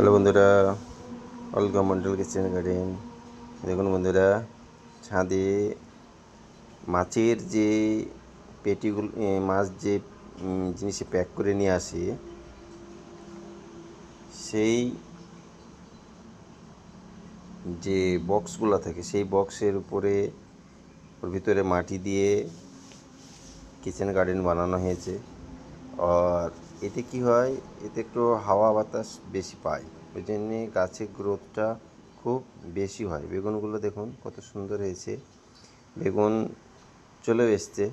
Hello বন্ধুরা, welcome Mondal kitchen garden. দেখুন বন্ধুরা, ছাদে মাছের যে পেটিগুলো, মাছ যে জিনিসে প্যাক করে নিয়ে আসে, সেই যে বক্সগুলো থাকে, সেই বক্সের উপরে ওর ভিতরে মাটি দিয়ে কিচেন গার্ডেন বানানো হয়েছে। আর এতে কি হয়, এতে একটু হাওয়া বাতাস বেশি পায়, ওই জন্যে গাছের গ্রোথটা খুব বেশি হয়। বেগুনগুলো দেখুন কত সুন্দর হয়েছে, বেগুন চলেও এসছে।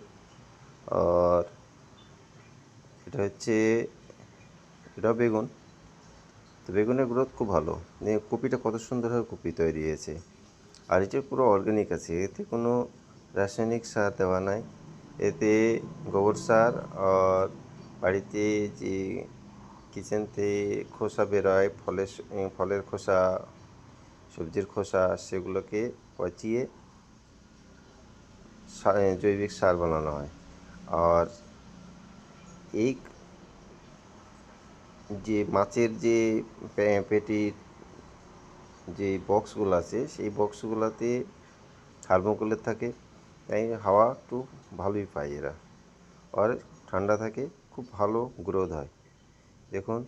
আর এটা হচ্ছে, এটাও বেগুন। তো বেগুনের গ্রোথ খুব ভালো। কপিটা কত সুন্দরভাবে কপি তৈরি হয়েছে। আর এটা পুরো অর্গ্যানিক আছে, এতে কোনো রাসায়নিক সার দেওয়া নাই। এতে গোবর সার আর বাড়িতে যে কিচেন থেকে খোসা বেরোয়, ফলের খোসা, সবজির খোসা, সেগুলোকে পচিয়ে জৈবিক সার বানানো হয়। আর এই যে মাছের যে পেটির যে বক্সগুলো আছে, সেই বক্সগুলোতে থার্মোকলের থাকে, তাই হাওয়া একটু ভালোই পায় এরা। আর ঠান্ডা থাকে, খুব ভালো গ্রোথ হয়। দেখুন,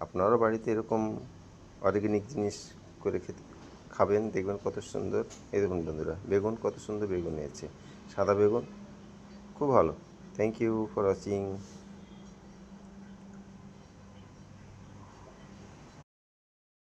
আপনারও বাড়িতে এরকম অর্গ্যানিক জিনিস করে খাবেন, দেখবেন কত সুন্দর। এই দেখুন বন্ধুরা, বেগুন কত সুন্দর বেগুন হয়েছে, সাদা বেগুন, খুব ভালো। Thank you for watching.